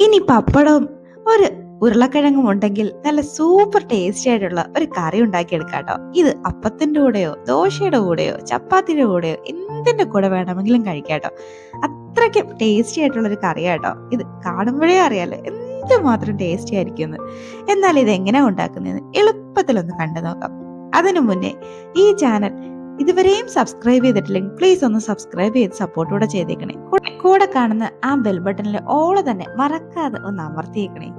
ഇനി പപ്പടവും ഒരു ഉരുളക്കിഴങ്ങും ഉണ്ടെങ്കിൽ നല്ല സൂപ്പർ ടേസ്റ്റി ആയിട്ടുള്ള ഒരു കറി ഉണ്ടാക്കിയെടുക്കാം കേട്ടോ. ഇത് അപ്പത്തിന്റെ കൂടെയോ ദോശയുടെ കൂടെയോ ചപ്പാത്തിയുടെ കൂടെയോ എന്തിന്റെ കൂടെ വേണമെങ്കിലും കഴിക്കാം കേട്ടോ. അത്രയ്ക്കും ടേസ്റ്റി ആയിട്ടുള്ള ഒരു കറിയാട്ടോ. ഇത് കാണുമ്പോഴേ അറിയാലോ എന്തുമാത്രം ടേസ്റ്റി ആയിരിക്കും. എന്നാൽ ഇത് എങ്ങനെയാ ഉണ്ടാക്കുന്നതെന്ന് എളുപ്പത്തിലൊന്ന് കണ്ടു നോക്കാം. അതിനു മുന്നേ ഈ ചാനൽ ഇതുവരെയും സബ്സ്ക്രൈബ് ചെയ്തിട്ടില്ലെങ്കിൽ പ്ലീസ് ഒന്ന് സബ്സ്ക്രൈബ് ചെയ്ത് സപ്പോർട്ടൂടെ ചെയ്തേക്കണേ. കൂടെ കാണുന്ന ആ ബെൽ ബട്ടണിലെ ഓള് തന്നെ മറക്കാതെ ഒന്ന് അമർത്തിയേക്കണേ.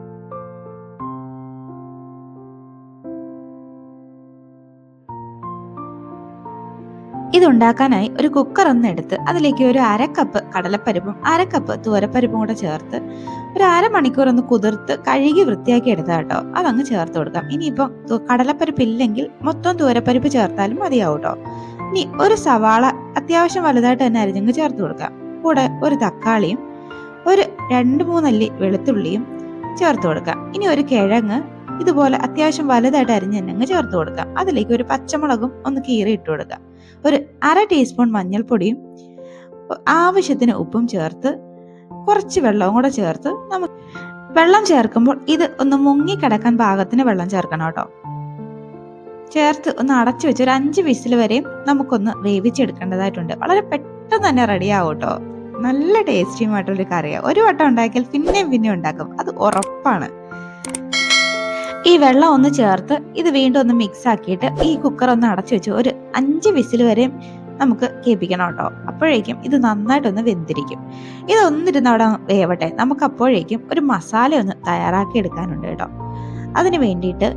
ഇതുണ്ടാക്കാനായി ഒരു കുക്കർ ഒന്ന് എടുത്ത് അതിലേക്ക് ഒരു അരക്കപ്പ് കടലപ്പരിപ്പും അരക്കപ്പ് തുവരപ്പരിപ്പും കൂടെ ചേർത്ത് ഒരു അരമണിക്കൂർ ഒന്ന് കുതിർത്ത് കഴുകി വൃത്തിയാക്കി എടുത്താൽ കേട്ടോ. അതങ്ങ് ചേർത്ത് കൊടുക്കാം. ഇനിയിപ്പം കടലപ്പരിപ്പ് ഇല്ലെങ്കിൽ മൊത്തം തുവരപ്പരിപ്പ് ചേർത്താലും മതിയാവും കേട്ടോ. ഇനി ഒരു സവാള അത്യാവശ്യം വലുതായിട്ട് തന്നെ അരിഞ്ഞങ്ങ് ചേർത്ത് കൊടുക്കാം. കൂടെ ഒരു തക്കാളിയും ഒരു 2-3 അല്ലി വെളുത്തുള്ളിയും ചേർത്ത് കൊടുക്കാം. ഇനി ഒരു കിഴങ്ങ് ഇതുപോലെ അത്യാവശ്യം വലുതായിട്ട് അരിഞ്ഞ് തന്നെ അങ്ങ് ചേർത്ത് കൊടുക്കാം. അതിലേക്ക് ഒരു പച്ചമുളകും ഒന്ന് കീറി ഇട്ട് കൊടുക്കാം. ഒരു 1/2 ടീസ്പൂൺ മഞ്ഞൾപ്പൊടിയും ആവശ്യത്തിന് ഉപ്പും ചേർത്ത് കുറച്ച് വെള്ളവും കൂടെ ചേർത്ത് നമുക്ക് വെള്ളം ചേർക്കുമ്പോൾ ഇത് ഒന്ന് മുങ്ങി കിടക്കാൻ പാകത്തിന് വെള്ളം ചേർക്കണം കേട്ടോ. ചേർത്ത് ഒന്ന് അടച്ചു വെച്ച് ഒരു 5 വിസിൽ വരെയും നമുക്കൊന്ന് വേവിച്ചെടുക്കേണ്ടതായിട്ടുണ്ട്. വളരെ പെട്ടെന്ന് തന്നെ റെഡിയാവും കേട്ടോ. നല്ല ടേസ്റ്റിയുമായിട്ടൊരു കറിയാണ്. ഒരു വട്ടം ഉണ്ടാക്കിയാൽ പിന്നെയും ഉണ്ടാക്കും, അത് ഉറപ്പാണ്. ഈ വെള്ളം ഒന്ന് ചേർത്ത് ഇത് വീണ്ടും ഒന്ന് മിക്സ് ആക്കിയിട്ട് ഈ കുക്കർ ഒന്ന് അടച്ചു വെച്ച് ഒരു 5 വിസിൽ വരെയും നമുക്ക് കേൾപ്പിക്കണം കേട്ടോ. അപ്പോഴേക്കും ഇത് നന്നായിട്ടൊന്ന് വെന്തിരിക്കും. ഇതൊന്നിരുന്ന് അവിടെ വേവട്ടെ. നമുക്ക് അപ്പോഴേക്കും ഒരു മസാല ഒന്ന് തയ്യാറാക്കി എടുക്കാനുണ്ട് കേട്ടോ. അതിന് വേണ്ടിയിട്ട്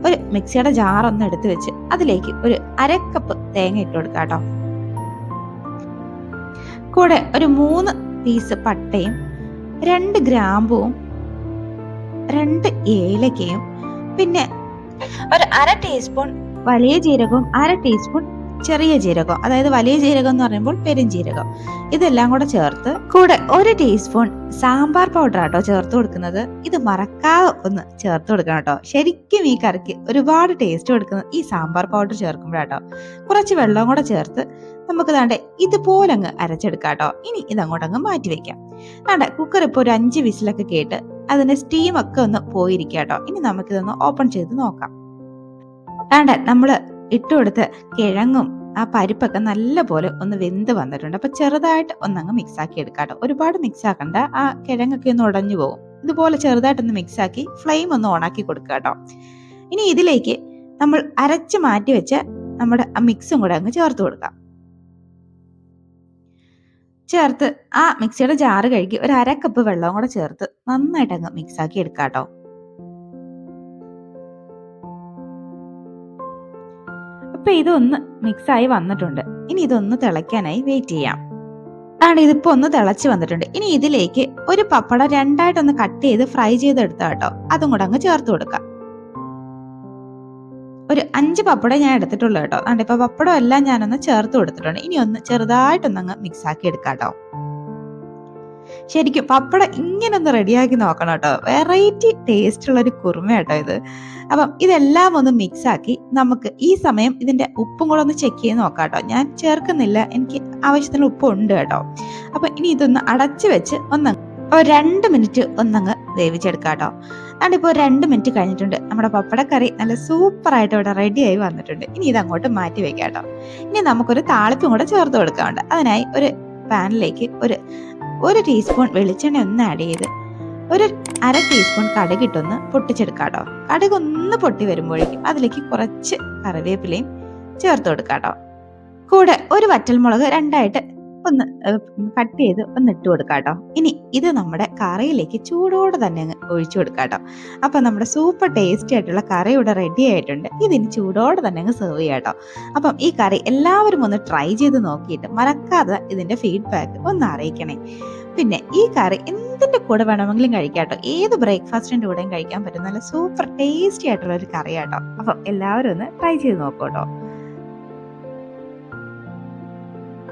ഒരു മിക്സിയുടെ ജാർ ഒന്ന് എടുത്ത് വെച്ച് അതിലേക്ക് ഒരു 1/2 കപ്പ് തേങ്ങ ഇട്ട് കൊടുക്കാം കേട്ടോ. കൂടെ ഒരു 3 പീസ് പട്ടയും 2 ഗ്രാമ്പുവും 2 ഏലക്കയും പിന്നെ ഒരു 1/2 ടീസ്പൂൺ വലിയ ജീരകവും 1/2 ടീസ്പൂൺ ചെറിയ ജീരകം, അതായത് വലിയ ജീരകം എന്ന് പറയുമ്പോൾ പെരുംജീരകം, ഇതെല്ലാം കൂടെ ചേർത്ത് കൂടെ 1 ടീസ്പൂൺ സാമ്പാർ പൗഡർ ആട്ടോ ചേർത്ത് കൊടുക്കുന്നത്. ഇത് മറക്കാതെ ഒന്ന് ചേർത്ത് കൊടുക്കണം കേട്ടോ. ശരിക്കും ഈ കറിക്ക് ഒരുപാട് ടേസ്റ്റ് കൊടുക്കുന്നത് ഈ സാമ്പാർ പൗഡർ ചേർക്കുമ്പോഴാട്ടോ. കുറച്ച് വെള്ളം കൂടെ ചേർത്ത് നമുക്ക് ദാണ്ടെ ഇതുപോലെ അങ്ങ് അരച്ചെടുക്കാം കേട്ടോ. ഇനി ഇതങ്ങോട്ടങ്ങ് മാറ്റി വെക്കാം. ദാണ്ടെ കുക്കർ ഇപ്പോൾ ഒരു 5 വിസിലൊക്കെ കേട്ട് അതിന്റെ സ്റ്റീം ഒക്കെ ഒന്ന് പോയിരിക്കുക കേട്ടോ. ഇനി നമുക്കിതൊന്ന് ഓപ്പൺ ചെയ്ത് നോക്കാം. ദാണ്ടെ നമ്മള് ഇട്ടുകൊടുത്ത് കിഴങ്ങും ആ പരിപ്പൊക്കെ നല്ല പോലെ ഒന്ന് വെന്ത് വന്നിട്ടുണ്ട്. അപ്പൊ ചെറുതായിട്ട് ഒന്നങ്ങ് മിക്സ് ആക്കി എടുക്കാട്ടോ. ഒരുപാട് മിക്സ് ആക്കണ്ട, ആ കിഴങ്ങൊക്കെ ഒന്ന് ഉടഞ്ഞു പോകും. ഇതുപോലെ ചെറുതായിട്ടൊന്ന് മിക്സ് ആക്കി ഫ്ലെയിം ഒന്ന് ഓണാക്കി കൊടുക്കുക കേട്ടോ. ഇനി ഇതിലേക്ക് നമ്മൾ അരച്ച് മാറ്റി വെച്ച നമ്മുടെ ആ മിക്സും കൂടെ അങ്ങ് ചേർത്ത് കൊടുക്കാം. ചേർത്ത് ആ മിക്സിയുടെ ജാറ് കഴുകി ഒരു 1/2 കപ്പ് വെള്ളവും കൂടെ ചേർത്ത് നന്നായിട്ട് അങ്ങ് മിക്സ് ആക്കി എടുക്കാട്ടോ. അപ്പൊ ഇതൊന്ന് മിക്സ് ആയി വന്നിട്ടുണ്ട്. ഇനി ഇതൊന്ന് തിളയ്ക്കാനായി വെയിറ്റ് ചെയ്യാം. അതാണ് ഇതിപ്പോ ഒന്ന് തിളച്ച് വന്നിട്ടുണ്ട്. ഇനി ഇതിലേക്ക് ഒരു പപ്പടം 2ആയിട്ടൊന്ന് കട്ട് ചെയ്ത് ഫ്രൈ ചെയ്തെടുത്ത കേട്ടോ. അതും കൂടെ അങ്ങ് ചേർത്ത് കൊടുക്കാം. ഒരു 5 പപ്പടം ഞാൻ എടുത്തിട്ടുള്ളൂ കേട്ടോ. അതുകൊണ്ട് ഇപ്പൊ പപ്പടം എല്ലാം ഞാനൊന്ന് ചേർത്ത് കൊടുത്തിട്ടുണ്ട്. ഇനി ഒന്ന് ചെറുതായിട്ടൊന്നങ്ങ് മിക്സ് ആക്കി എടുക്കാട്ടോ. ശരിക്കും പപ്പടം ഇങ്ങനെ ഒന്ന് റെഡിയാക്കി നോക്കണം കേട്ടോ. വെറൈറ്റി ടേസ്റ്റ് ഉള്ള ഒരു കുറുമ കേട്ടോ ഇത്. അപ്പം ഇതെല്ലാം ഒന്ന് മിക്സ് ആക്കി നമുക്ക് ഈ സമയം ഇതിന്റെ ഉപ്പും കൂടെ ഒന്ന് ചെക്ക് ചെയ്ത് നോക്കാം കേട്ടോ. ഞാൻ ചേർക്കുന്നില്ല, എനിക്ക് ആവശ്യത്തിന് ഉപ്പ് ഉണ്ട് കേട്ടോ. അപ്പൊ ഇനി ഇതൊന്ന് അടച്ചു വെച്ച് ഒരു 2 മിനിറ്റ് ഒന്നങ്ങ് വേവിച്ചെടുക്കാം കേട്ടോ. അതുകൊണ്ട് ഇപ്പോൾ 2 മിനിറ്റ് കഴിഞ്ഞിട്ടുണ്ട്. നമ്മുടെ പപ്പടക്കറി നല്ല സൂപ്പറായിട്ട് ഇവിടെ റെഡി ആയി വന്നിട്ടുണ്ട്. ഇനി ഇതങ്ങോട്ട് മാറ്റി വെക്കാം കേട്ടോ. ഇനി നമുക്കൊരു താളിപ്പും കൂടെ ചേർത്ത് കൊടുക്കാറുണ്ട്. അതിനായി ഒരു പാനിലേക്ക് ഒരു ടീസ്പൂൺ വെളിച്ചെണ്ണ ഒന്ന് ആഡ് ചെയ്ത് ഒരു 1/2 ടീസ്പൂൺ കടുകിട്ടൊന്ന് പൊട്ടിച്ചെടുക്കാം കേട്ടോ. കടുക് ഒന്ന് പൊട്ടി വരുമ്പോഴേക്കും അതിലേക്ക് കുറച്ച് കറിവേപ്പിലയും ചേർത്ത് കൊടുക്കാം കേട്ടോ. കൂടെ ഒരു വറ്റൽമുളക് 2ആയിട്ട് ഒന്ന് കട്ട് ചെയ്ത് ഒന്ന് ഇട്ട് കൊടുക്കാം കേട്ടോ. ഇനി ഇത് നമ്മുടെ കറിയിലേക്ക് ചൂടോടെ തന്നെ അങ്ങ് ഒഴിച്ചു കൊടുക്കാം കേട്ടോ. അപ്പൊ നമ്മുടെ സൂപ്പർ ടേസ്റ്റി ആയിട്ടുള്ള കറി ഇവിടെ റെഡി ആയിട്ടുണ്ട്. ഇതിന് ചൂടോടെ തന്നെ അങ്ങ് സെർവ് ചെയ്യാം കേട്ടോ. അപ്പം ഈ കറി എല്ലാവരും ഒന്ന് ട്രൈ ചെയ്ത് നോക്കിയിട്ട് മറക്കാതെ ഇതിന്റെ ഫീഡ്ബാക്ക് ഒന്ന് അറിയിക്കണേ. പിന്നെ ഈ കറി എന്തിന്റെ കൂടെ വേണമെങ്കിലും കഴിക്കാം കേട്ടോ. ഏത് ബ്രേക്ക്ഫാസ്റ്റിന്റെ കൂടെയും കഴിക്കാൻ പറ്റും. നല്ല സൂപ്പർ ടേസ്റ്റി ആയിട്ടുള്ള ഒരു കറി കേട്ടോ. അപ്പം എല്ലാവരും ഒന്ന് ട്രൈ ചെയ്ത് നോക്കൂ കേട്ടോ.